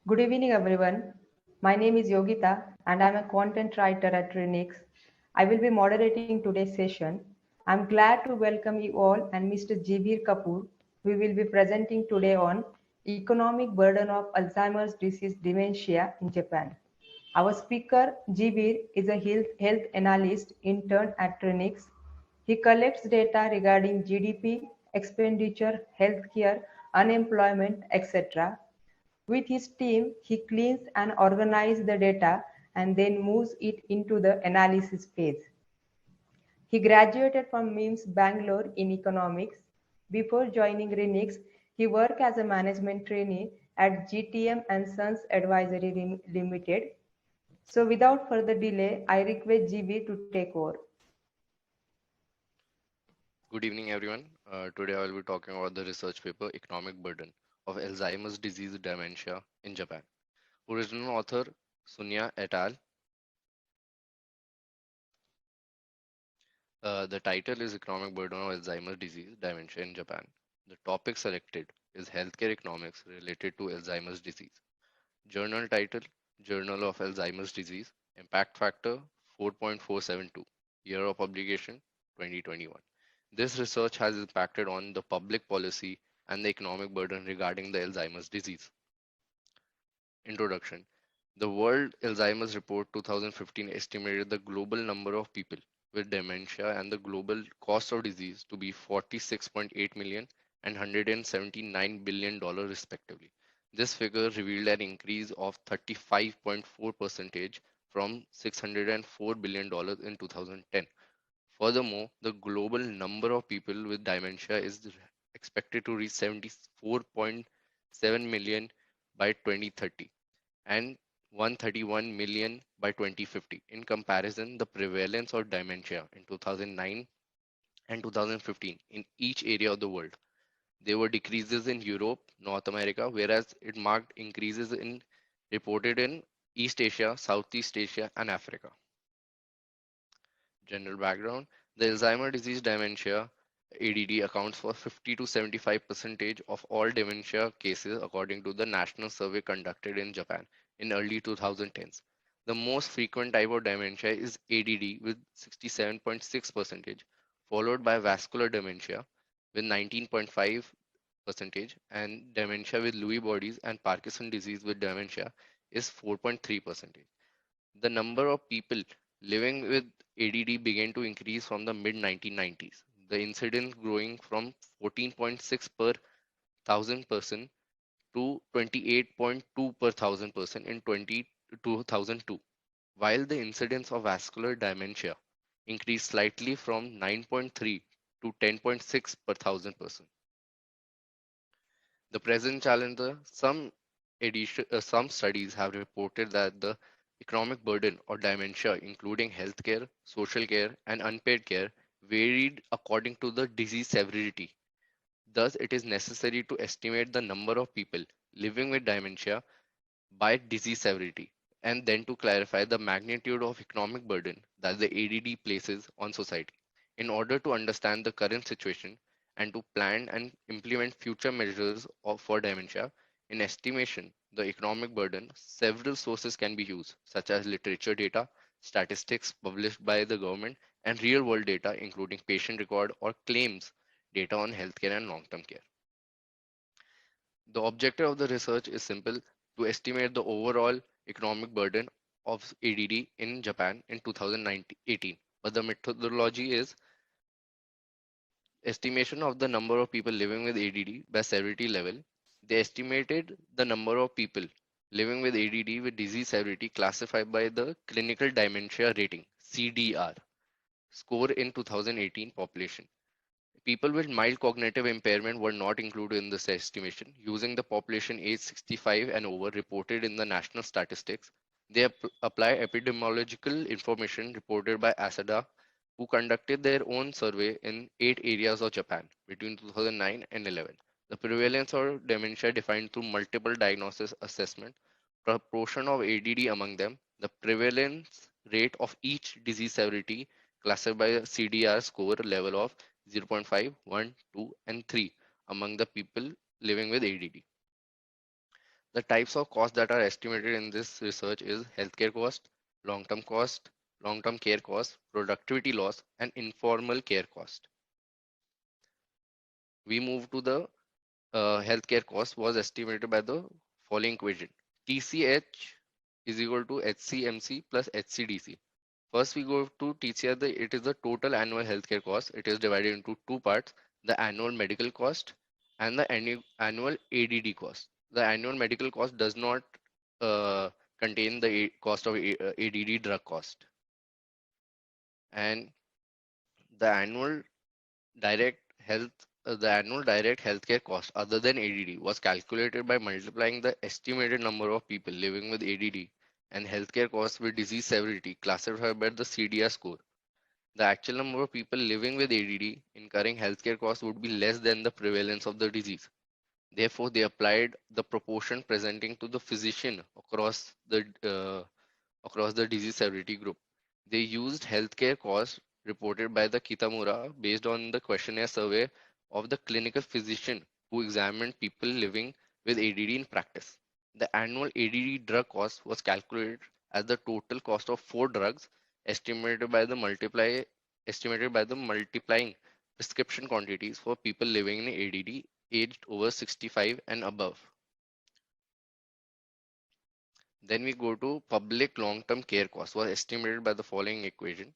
Good evening, everyone. My name is Yogita, and I'm a content writer at Renix. I will be moderating today's session. I'm glad to welcome you all and Mr. Jibir Kapoor. We will be presenting today on economic burden of Alzheimer's disease dementia in Japan. Our speaker, Jibir, is a health analyst intern at Renix. He collects data regarding GDP, expenditure, healthcare, unemployment, etc. With his team, he cleans and organizes the data and then moves it into the analysis phase. He graduated from MIMS Bangalore in economics. Before joining Renix, he worked as a management trainee at GTM and Sons Advisory Limited. So without further delay, I request GB to take over. Good evening, everyone. Today I will be talking about the research paper Economic Burden of Alzheimer's Disease Dementia in Japan. Original author Sunya et al. The title is Economic Burden of Alzheimer's Disease Dementia in Japan. The topic selected is Healthcare Economics related to Alzheimer's disease. Journal title Journal of Alzheimer's Disease. Impact factor 4.472. Year of publication 2021. This research has impacted on the public policy and the economic burden regarding the Alzheimer's disease. Introduction. The World Alzheimer's Report 2015 estimated the global number of people with dementia and the global cost of disease to be 46.8 million and $179 billion respectively. This figure revealed an increase of 35.4% from $604 billion in 2010. Furthermore, the global number of people with dementia is expected to reach 74.7 million by 2030 and 131 million by 2050. In comparison, the prevalence of dementia in 2009 and 2015 in each area of the world. There were decreases in Europe, North America, whereas it marked increases in reported in East Asia, Southeast Asia, and Africa. General background. The Alzheimer disease dementia ADD accounts for 50 to 75% of all dementia cases according to the national survey conducted in Japan in early 2010s. The most frequent type of dementia is ADD with 67.6%, followed by vascular dementia with 19.5%, and dementia with Lewy bodies and Parkinson disease with dementia is 4.3%. The number of people living with ADD began to increase from the mid 1990s. The incidence growing from 14.6 per thousand person to 28.2 per thousand person in 2002, while the incidence of vascular dementia increased slightly from 9.3 to 10.6 per thousand person. The present challenge, some studies have reported that the economic burden of dementia, including healthcare, social care, and unpaid care, varied according to the disease severity. Thus, it is necessary to estimate the number of people living with dementia by disease severity, and then to clarify the magnitude of economic burden that the ADD places on society. In order to understand the current situation and to plan and implement future measures for dementia, in estimation the economic burden, several sources can be used, such as literature data, statistics published by the government, and real world data, including patient record or claims data on healthcare and long term care. The objective of the research is simple: to estimate the overall economic burden of ADD in Japan in 2018. But the methodology is estimation of the number of people living with ADD by severity level. They estimated the number of people living with ADD with disease severity classified by the Clinical Dementia Rating (CDR) score in 2018 population. People with mild cognitive impairment were not included in this estimation. Using the population age 65 and over reported in the national statistics, they apply epidemiological information reported by ASADA, who conducted their own survey in 8 areas of Japan between 2009 and 11. The prevalence of dementia defined through multiple diagnosis assessment, proportion of ADD among them, the prevalence rate of each disease severity classified by a CDR score level of 0.5, 1, 2, and 3 among the people living with ADD. The types of costs that are estimated in this research is healthcare cost, long-term cost, long-term care cost, productivity loss, and informal care cost. We move to the healthcare cost was estimated by the following equation. TCH is equal to HCMC plus HCDC. First, we go to TCR. It is the total annual healthcare cost. It is divided into two parts: the annual medical cost and the annual ADD cost. The annual medical cost does not uh, contain the cost of ADD drug cost, and the direct health annual direct healthcare cost other than ADD was calculated by multiplying the estimated number of people living with ADD and healthcare costs with disease severity classified by the CDR score. The actual number of people living with ADD incurring healthcare costs would be less than the prevalence of the disease. Therefore, they applied the proportion presenting to the physician across the disease severity group. They used healthcare costs reported by the Kitamura based on the questionnaire survey of the clinical physician who examined people living with ADD in practice. The annual ADD drug cost was calculated as the total cost of four drugs estimated by the multiplying prescription quantities for people living in ADD aged over 65 and above. Then we go to public long-term care cost was estimated by the following equation.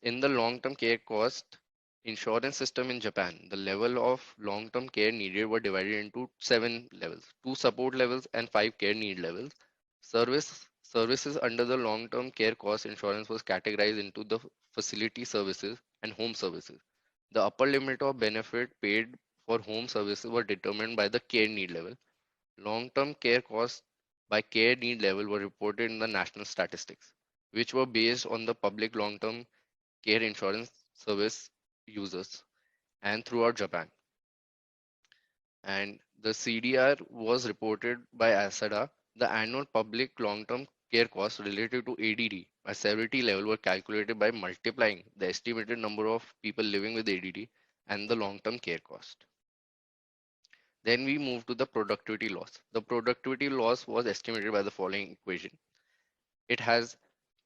In the long-term care cost insurance system in Japan, the level of long-term care needed were divided into seven levels, two support levels and five care need levels. Services under the long-term care cost insurance was categorized into the facility services and home services. The upper limit of benefit paid for home services were determined by the care need level. Long-term care costs by care need level were reported in the national statistics, which were based on the public long-term care insurance service users and throughout Japan. And the CDR was reported by ASADA. The annual public long-term care costs related to ADD by severity level were calculated by multiplying the estimated number of people living with ADD and the long-term care cost. Then we move to the productivity loss. The productivity loss was estimated by the following equation. It has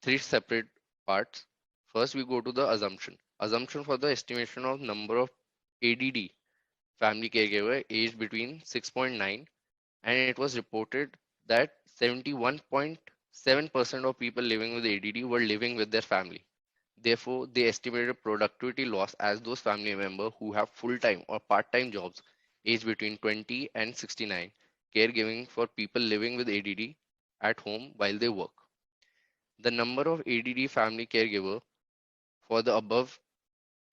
three separate parts. First, we go to the assumption. Assumption for the estimation of number of ADD family caregiver aged between 6.9, and it was reported that 71.7% of people living with ADD were living with their family. Therefore, they estimated productivity loss as those family members who have full-time or part-time jobs aged between 20 and 69, caregiving for people living with ADD at home while they work. The number of ADD family caregiver for the above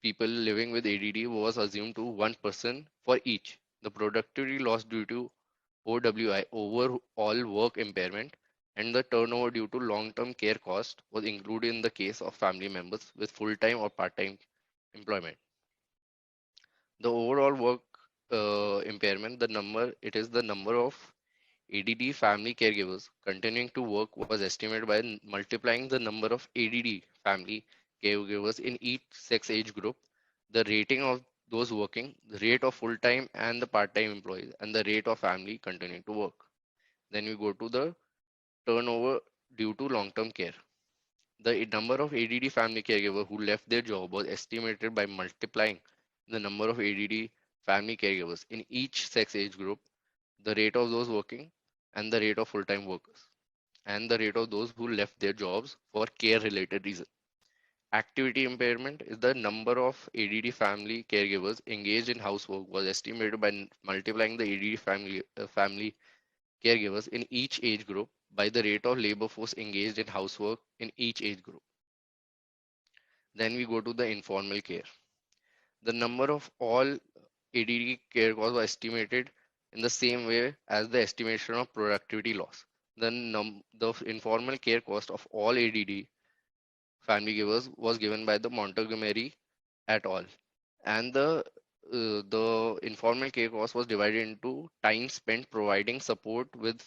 people living with ADD was assumed to one person for each. The productivity loss due to OWI, overall work impairment, and the turnover due to long-term care cost was included in the case of family members with full-time or part-time employment. The overall work impairment, it is the number of ADD family caregivers continuing to work was estimated by multiplying the number of ADD family caregivers in each sex age group, the rating of those working, the rate of full-time and the part-time employees, and the rate of family continuing to work. Then we go to the turnover due to long-term care. The number of ADD family caregivers who left their job was estimated by multiplying the number of ADD family caregivers in each sex age group, the rate of those working, and the rate of full-time workers, and the rate of those who left their jobs for care-related reasons. Activity impairment is the number of ADD family caregivers engaged in housework was estimated by multiplying the ADD family caregivers in each age group by the rate of labor force engaged in housework in each age group. Then we go to the informal care. The number of all ADD care costs was estimated in the same way as the estimation of productivity loss. The informal care cost of all ADD family givers was given by the Montgomery et al. And the informal care cost was divided into time spent providing support with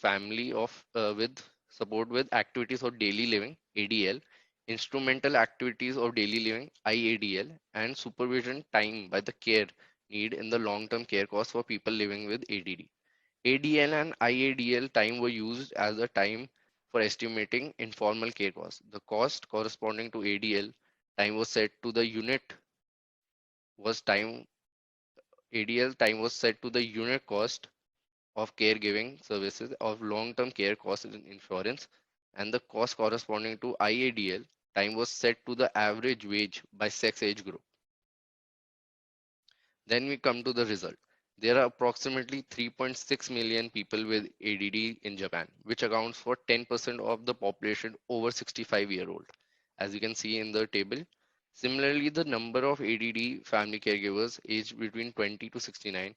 with support with activities of daily living ADL, instrumental activities of daily living IADL, and supervision time by the care need in the long term care cost for people living with ADD. ADL and IADL time were used as a time for estimating informal care costs. The cost corresponding to ADL time was set to the unit was time ADL time was set to the unit cost of caregiving services of long-term care costs in insurance, and the cost corresponding to IADL time was set to the average wage by sex age group. Then we come to the result. There are approximately 3.6 million people with ADD in Japan, which accounts for 10% of the population over 65-year-old, as you can see in the table. Similarly, the number of ADD family caregivers aged between 20 to 69,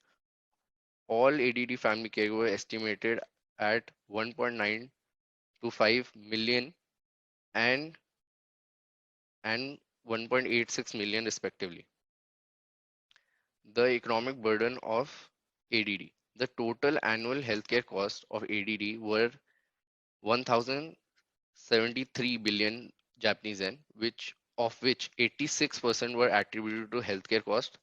all ADD family caregivers estimated at 1.9 to 5 million and and 1.86 million respectively. The economic burden of ADD. The total annual healthcare costs of ADD were 1,073 billion Japanese yen, which 86% were attributed to healthcare costs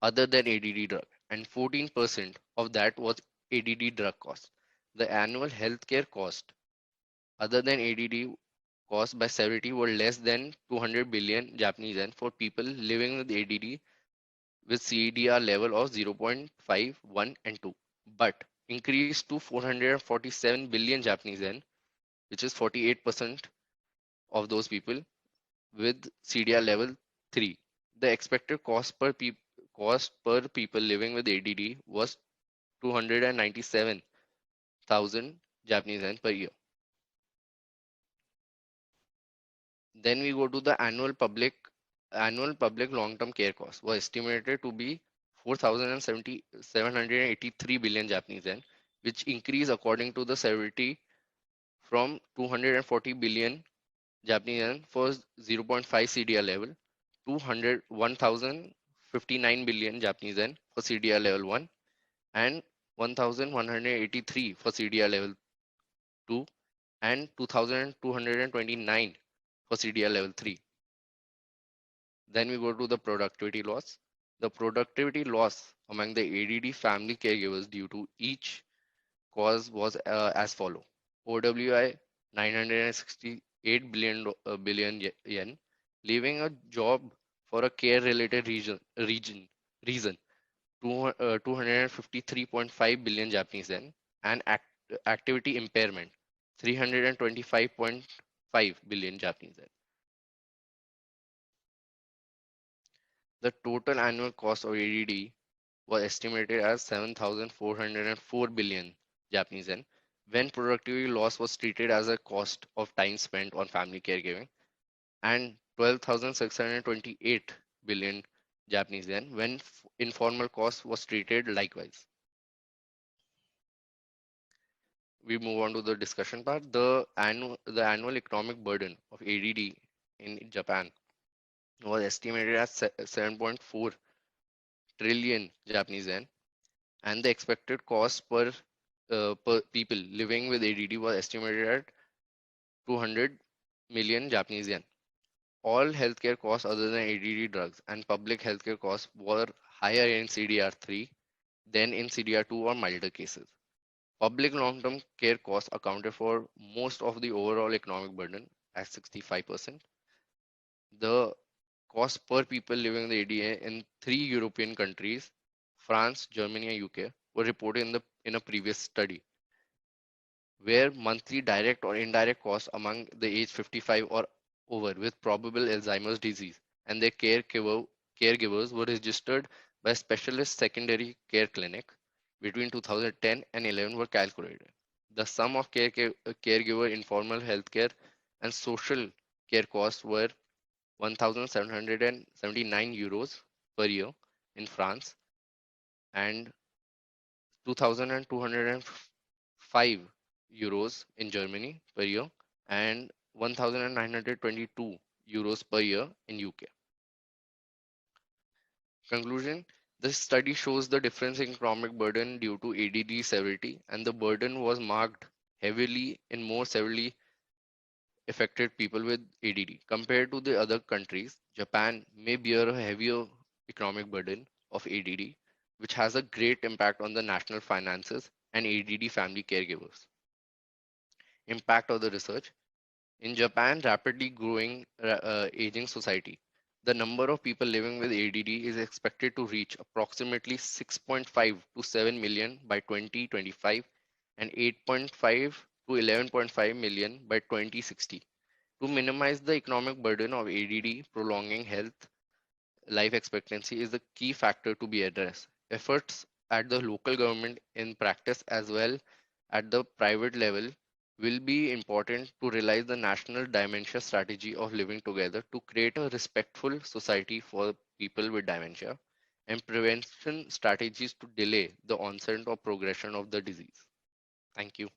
other than ADD drug, and 14% of that was ADD drug cost. The annual healthcare cost other than ADD cost by severity were less than 200 billion Japanese yen for people living with ADD with CDR level of 0.5, 1, and 2, but increased to 447 billion Japanese yen, which is 48% of those people with CDR level 3. The expected cost per people living with ADD was 297,000 Japanese yen per year. Then we go to the annual public long-term care cost was estimated to be 4,783 billion Japanese yen, which increased according to the severity from 240 billion Japanese yen for 0.5 CDR level to 1,059 billion Japanese yen for CDR level 1 and 1,183 for CDR level 2 and 2,229 for CDR level 3. Then we go to the productivity loss. The productivity loss among the ADD family caregivers due to each cause was as follow. OWI 968 billion yen, leaving a job for a care related reason 253.5 billion Japanese yen, and activity impairment 325.5 billion Japanese yen. The total annual cost of ADD was estimated as 7,404 billion Japanese yen when productivity loss was treated as a cost of time spent on family caregiving, and 12,628 billion Japanese yen when informal cost was treated likewise. We move on to the discussion part. The annual economic burden of ADD in Japan was estimated at 7.4 trillion Japanese yen, and the expected cost per people living with ADD was estimated at 200 million Japanese yen. All healthcare costs other than ADD drugs and public healthcare costs were higher in CDR3 than in CDR2 or milder cases. Public long-term care costs accounted for most of the overall economic burden at 65%. The cost per people living with ADA in 3 European countries, France, Germany, and UK, were reported in a previous study, where monthly direct or indirect costs among the age 55 or over with probable Alzheimer's disease and their caregivers were registered by specialist secondary care clinic between 2010 and 11 were calculated. The sum of caregiver informal healthcare and social care costs were 1,779 euros per year in France and 2,205 euros in Germany per year and 1,922 euros per year in UK. Conclusion: the study shows the difference in economic burden due to ADD severity, and the burden was marked heavily in more severely affected people with ADD. Compared to the other countries, Japan may bear a heavier economic burden of ADD, which has a great impact on the national finances and ADD family caregivers. Impact of the research. In Japan, rapidly growing aging society, the number of people living with ADD is expected to reach approximately 6.5 to 7 million by 2025 and 8.5 to 11.5 million by 2060. To minimize the economic burden of ADD, prolonging health life expectancy is the key factor to be addressed. Efforts at the local government in practice as well at the private level will be important to realize the national dementia strategy of living together to create a respectful society for people with dementia and prevention strategies to delay the onset or progression of the disease. Thank you.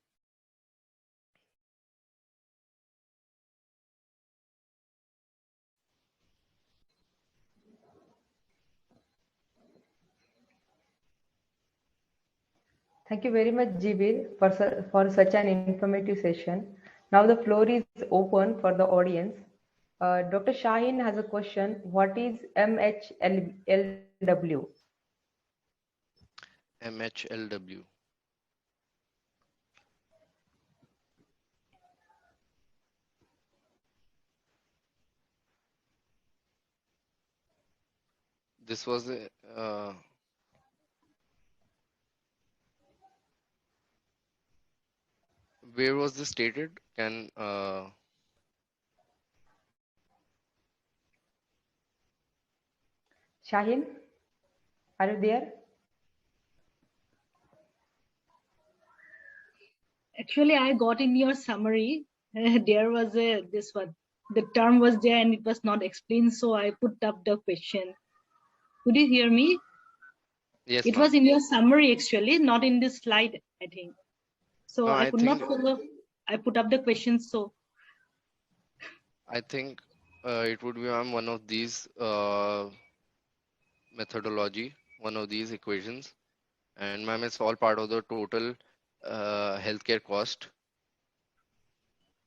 Thank you very much, Jibir, for such an informative session. Now the floor is open for the audience. Dr. Shaheen has a question. What is MHLW? MHLW. This was where was this stated? Can Shaheen, are you there? Actually, I got in your summary. There was a this one. The term was there and it was not explained, so I put up the question. Could you hear me? yes, It ma'am. was in your summary actually, not in this slide, I think. So No, I could not follow. I put up the question. So I think it would be one of these methodology, one of these equations, and ma'am, it's all part of the total healthcare cost.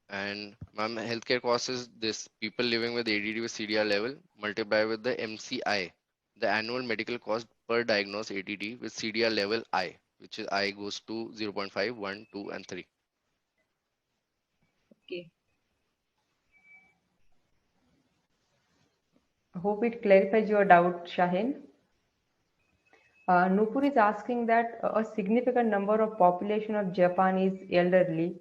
And ma'am, healthcare cost is this: people living with ADD with CDR level multiplied with the MCI, the annual medical cost per diagnosed ADD with CDR level I, which is I goes to 0.5, 1, 2, and 3. okay. Hope it clarifies your doubt, Shaheen. Nupur is asking that a significant number of population of Japan is elderly,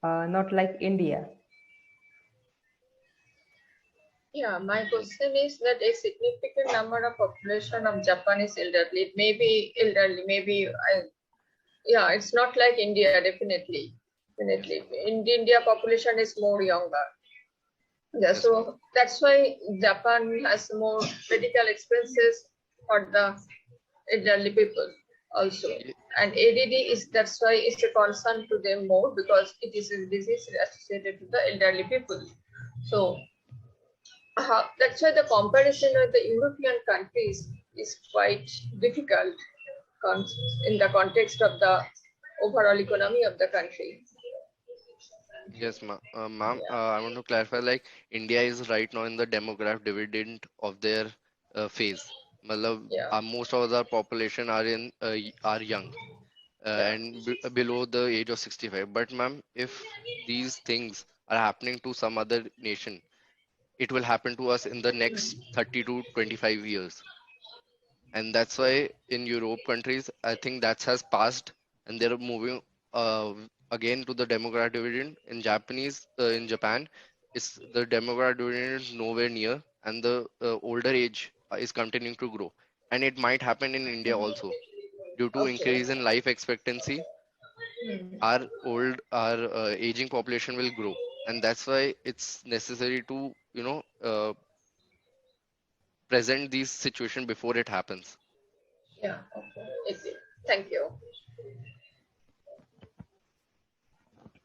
not like India. Yeah, my question is that a significant number of population of Japan is elderly. It may be elderly, maybe yeah, it's not like India, definitely. Yes, Definitely. ma'am. In India population is more younger. Yeah, Yes, ma'am. so that's why Japan has more medical expenses for the elderly people also. Ye- And ADD is that's why it's a concern to them more because it is a disease associated to the elderly people. So that's why the comparison with the European countries is quite difficult in the context of the overall economy of the country. Yes, ma'am. Yeah, I want to clarify, like India is right now in the demographic dividend of their phase. Matlab, yeah, most of the population are are young yeah. and below the age of 65. But ma'am, if these things are happening to some other nation, it will happen to us in the next 30 to 25 years. And that's why in Europe countries, I think that has passed, and they're moving uh, again to the demographic dividend. In Japan, is the demographic dividend is nowhere near, and the older age is continuing to grow, and it might happen in India also due to Okay. increase in life expectancy. Hmm. Our aging population will grow, and that's why it's necessary to present these situation before it happens. Yeah, okay. Thank you.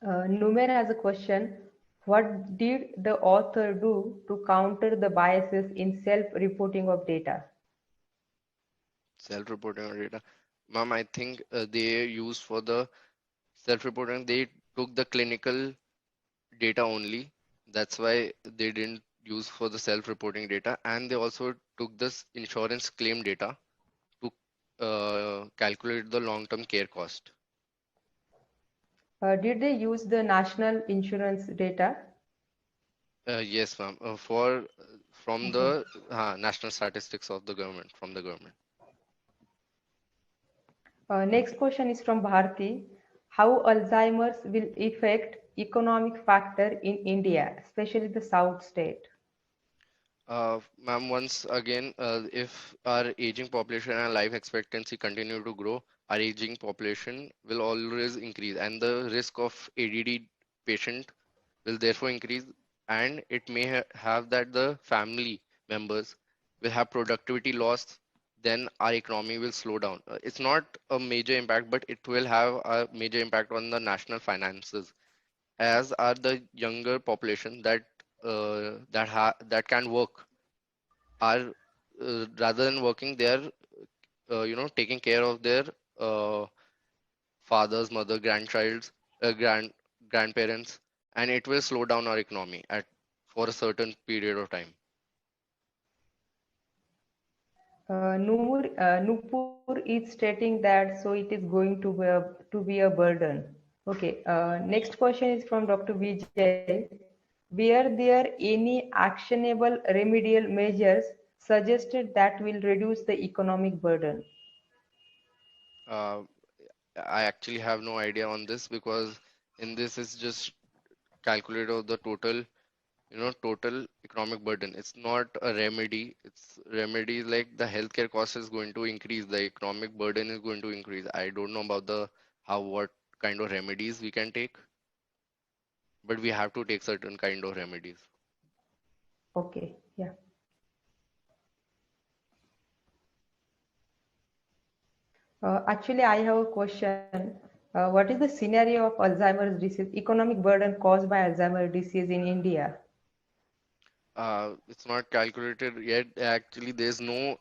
Numer has a question. What did the author do to counter the biases in self-reporting of data? Self-reporting on data. Ma'am, I think they used for the self-reporting, they took the clinical data only. That's why they didn't use for the self-reporting data. And they also took this insurance claim data to calculate the long-term care cost. Did they use the national insurance data? Yes, ma'am. For from Okay. the national statistics of the government, from the government. Next question is from Bharti. How Alzheimer's will affect economic factor in India, especially the South state? Ma'am, once again, if our aging population and life expectancy continue to grow, our aging population will always increase, and the risk of ADD patient will therefore increase, and it may have that the family members will have productivity loss, then our economy will slow down. It's not a major impact, but it will have a major impact on the national finances, as are the younger population that can work are rather than working, they are taking care of their uh, fathers, mother, grandchilds, grandparents, and it will slow down our economy at for a certain period of time. Nupur is stating that so it is going to be a burden. Okay. Next question is from Dr. Vijay. Were there any actionable remedial measures suggested that will reduce the economic burden? Uh, I actually have no idea on this because in this is just calculated of the total economic burden. It's not a remedy. It's remedy like the healthcare cost is going to increase, the economic burden is going to increase. I don't know about the how what kind of remedies we can take, but we have to take certain kind of remedies. Okay. Yeah. Actually, I have a question. What is the scenario of Alzheimer's disease, economic burden caused by Alzheimer's disease in India? It's not calculated yet. Actually, there's no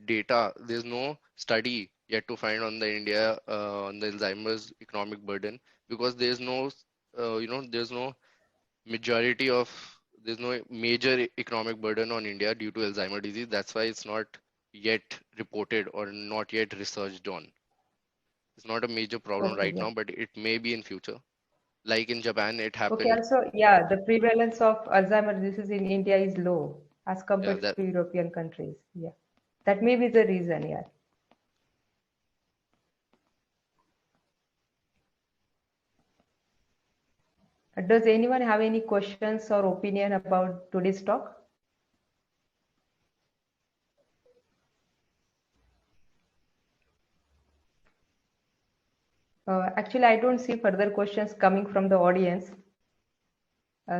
data, there's no study yet to find on the India on the Alzheimer's economic burden because there's no majority of there's no major economic burden on India due to Alzheimer disease. That's why it's not yet reported or not yet researched on. It's not a major problem Okay, right yeah. now, but it may be in future. Like in Japan, it Okay, happened. also, yeah, the prevalence of Alzheimer's disease in India is low as Yeah, compared to that European countries. Yeah, that may be the reason, yeah. Does anyone have any questions or opinion about today's talk? Actually, I don't see further questions coming from the audience.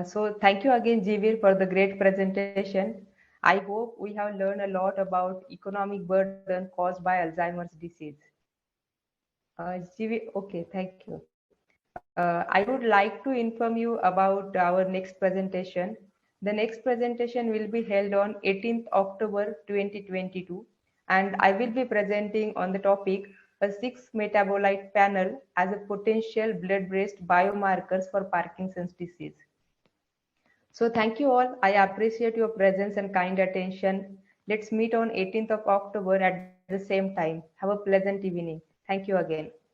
So thank you again, Jivir, for the great presentation. I hope we have learned a lot about economic burden caused by Alzheimer's disease. Jivir, okay, thank you. I would like to inform you about our next presentation. The next presentation will be held on 18th October 2022, and I will be presenting on the topic a 6 metabolite panel as a potential blood-based biomarkers for Parkinson's disease. So thank you all. I appreciate your presence and kind attention. Let's meet on 18th of October at the same time. Have a pleasant evening. Thank you again.